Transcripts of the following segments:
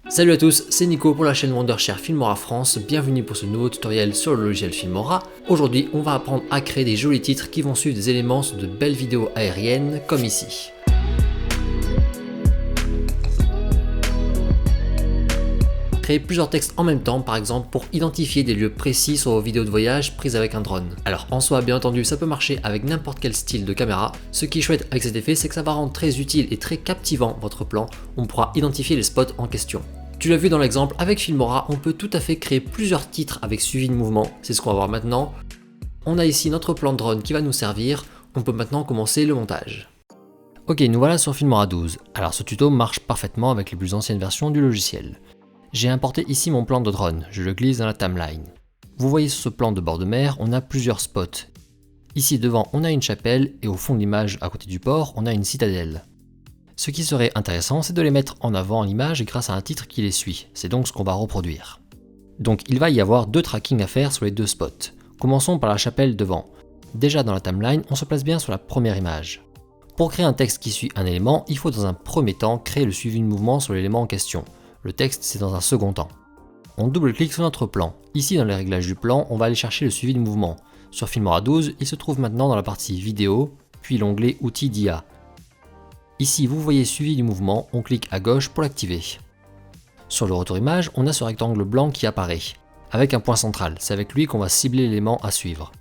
Salut à tous, c'est Nico pour la chaîne Wondershare Filmora France, bienvenue pour ce nouveau tutoriel sur le logiciel Filmora. Aujourd'hui, on va apprendre à créer des jolis titres qui vont suivre des éléments sur de belles vidéos aériennes comme ici. Créer plusieurs textes en même temps, par exemple pour identifier des lieux précis sur vos vidéos de voyage prises avec un drone. Alors en soi, bien entendu, ça peut marcher avec n'importe quel style de caméra. Ce qui est chouette avec cet effet, c'est que ça va rendre très utile et très captivant votre plan. On pourra identifier les spots en question. Tu l'as vu dans l'exemple, avec Filmora, on peut tout à fait créer plusieurs titres avec suivi de mouvement. C'est ce qu'on va voir maintenant. On a ici notre plan de drone qui va nous servir. On peut maintenant commencer le montage. Ok, nous voilà sur Filmora 12. Alors ce tuto marche parfaitement avec les plus anciennes versions du logiciel. J'ai importé ici mon plan de drone, je le glisse dans la timeline. Vous voyez sur ce plan de bord de mer, on a plusieurs spots. Ici devant, on a une chapelle et au fond de l'image, à côté du port, on a une citadelle. Ce qui serait intéressant, c'est de les mettre en avant l'image grâce à un titre qui les suit. C'est donc ce qu'on va reproduire. Donc il va y avoir deux trackings à faire sur les deux spots. Commençons par la chapelle devant. Déjà dans la timeline, on se place bien sur la première image. Pour créer un texte qui suit un élément, il faut dans un premier temps créer le suivi de mouvement sur l'élément en question. Le texte, c'est dans un second temps. On double-clique sur notre plan. Ici, dans les réglages du plan, on va aller chercher le suivi de mouvement. Sur Filmora 12, il se trouve maintenant dans la partie vidéo, puis l'onglet outils d'IA. Ici, vous voyez suivi du mouvement, on clique à gauche pour l'activer. Sur le retour image, on a ce rectangle blanc qui apparaît, avec un point central. C'est avec lui qu'on va cibler l'élément à suivre.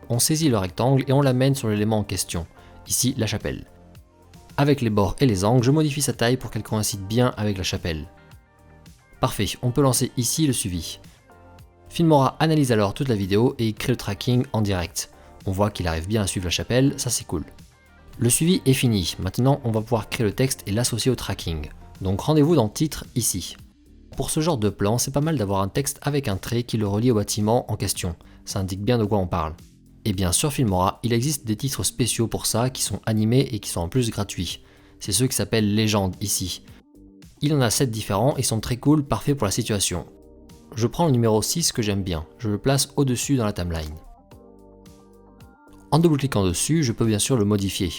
On saisit le rectangle et on l'amène sur l'élément en question. Ici, la chapelle. Avec les bords et les angles, je modifie sa taille pour qu'elle coïncide bien avec la chapelle. Parfait, on peut lancer ici le suivi. Filmora analyse alors toute la vidéo et crée le tracking en direct. On voit qu'il arrive bien à suivre la chapelle, ça c'est cool. Le suivi est fini, maintenant on va pouvoir créer le texte et l'associer au tracking. Donc rendez-vous dans titre ici. Pour ce genre de plan, c'est pas mal d'avoir un texte avec un trait qui le relie au bâtiment en question. Ça indique bien de quoi on parle. Et bien sur Filmora, il existe des titres spéciaux pour ça qui sont animés et qui sont en plus gratuits. C'est ceux qui s'appellent légendes ici. Il en a 7 différents et sont très cool, parfaits pour la situation. Je prends le numéro 6 que j'aime bien, je le place au-dessus dans la timeline. En double-cliquant dessus, je peux bien sûr le modifier.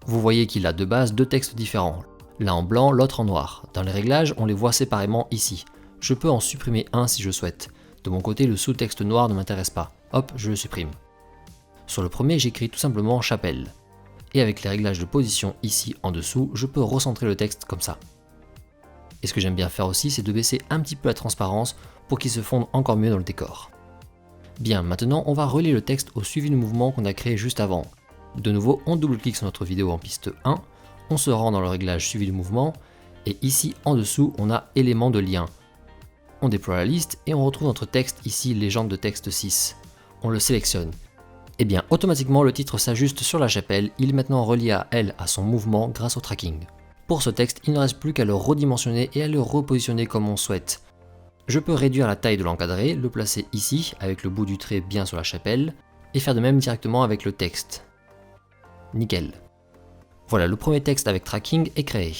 Vous voyez qu'il a de base deux textes différents, l'un en blanc, l'autre en noir. Dans les réglages, on les voit séparément ici. Je peux en supprimer un si je souhaite. De mon côté, le sous-texte noir ne m'intéresse pas. Hop, je le supprime. Sur le premier, j'écris tout simplement chapelle. Et avec les réglages de position ici en dessous, je peux recentrer le texte comme ça. Et ce que j'aime bien faire aussi, c'est de baisser un petit peu la transparence pour qu'il se fonde encore mieux dans le décor. Bien, maintenant on va relier le texte au suivi du mouvement qu'on a créé juste avant. De nouveau, on double-clique sur notre vidéo en piste 1, on se rend dans le réglage suivi du mouvement, et ici en dessous, on a élément de lien. On déploie la liste et on retrouve notre texte ici, légende de texte 6. On le sélectionne. Et bien, automatiquement le titre s'ajuste sur la chapelle, il est maintenant relié à elle, à son mouvement grâce au tracking. Pour ce texte, il ne reste plus qu'à le redimensionner et à le repositionner comme on souhaite. Je peux réduire la taille de l'encadré, le placer ici, avec le bout du trait bien sur la chapelle, et faire de même directement avec le texte. Nickel. Voilà, le premier texte avec tracking est créé.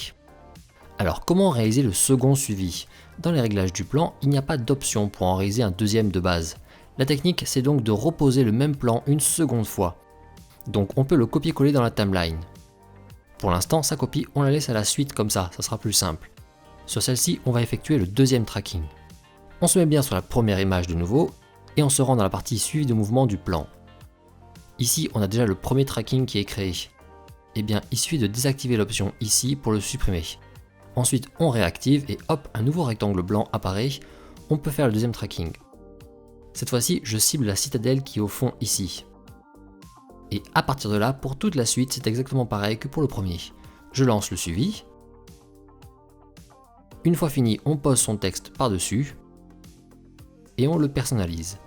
Alors, comment réaliser le second suivi? Dans les réglages du plan, il n'y a pas d'option pour en réaliser un deuxième de base. La technique, c'est donc de reposer le même plan une seconde fois. Donc, on peut le copier-coller dans la timeline. Pour l'instant, sa copie, on la laisse à la suite comme ça sera plus simple. Sur celle-ci, on va effectuer le deuxième tracking. On se met bien sur la première image de nouveau, et on se rend dans la partie suivi de mouvement du plan. Ici, on a déjà le premier tracking qui est créé. Et bien, il suffit de désactiver l'option ici pour le supprimer. Ensuite, on réactive et hop, un nouveau rectangle blanc apparaît, on peut faire le deuxième tracking. Cette fois-ci, je cible la citadelle qui est au fond ici. Et à partir de là, pour toute la suite, c'est exactement pareil que pour le premier. Je lance le suivi. Une fois fini, on pose son texte par-dessus. Et on le personnalise.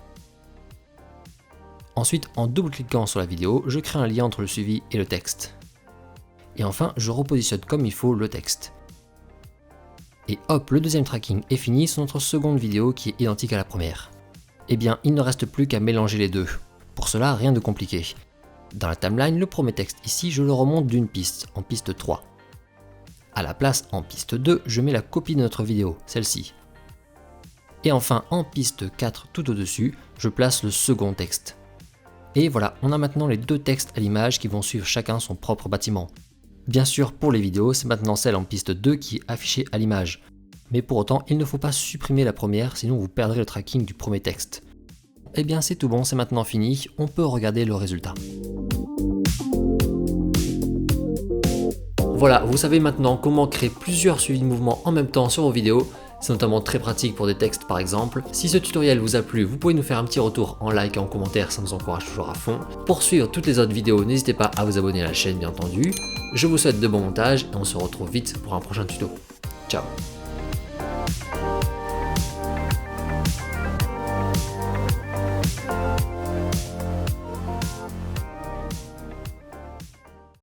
Ensuite, en double-cliquant sur la vidéo, je crée un lien entre le suivi et le texte. Et enfin, je repositionne comme il faut le texte. Et hop, le deuxième tracking est fini sur notre seconde vidéo qui est identique à la première. Eh bien, il ne reste plus qu'à mélanger les deux. Pour cela, rien de compliqué. Dans la timeline, le premier texte ici, je le remonte d'une piste, en piste 3. À la place, en piste 2, je mets la copie de notre vidéo, celle-ci. Et enfin, en piste 4, tout au-dessus, je place le second texte. Et voilà, on a maintenant les deux textes à l'image qui vont suivre chacun son propre bâtiment. Bien sûr, pour les vidéos, c'est maintenant celle en piste 2 qui est affichée à l'image. Mais pour autant, il ne faut pas supprimer la première, sinon vous perdrez le tracking du premier texte. Eh bien c'est tout bon, c'est maintenant fini, on peut regarder le résultat. Voilà, vous savez maintenant comment créer plusieurs suivis de mouvements en même temps sur vos vidéos. C'est notamment très pratique pour des textes par exemple. Si ce tutoriel vous a plu, vous pouvez nous faire un petit retour en like et en commentaire, ça nous encourage toujours à fond. Pour suivre toutes les autres vidéos, n'hésitez pas à vous abonner à la chaîne bien entendu. Je vous souhaite de bons montages et on se retrouve vite pour un prochain tuto. Ciao.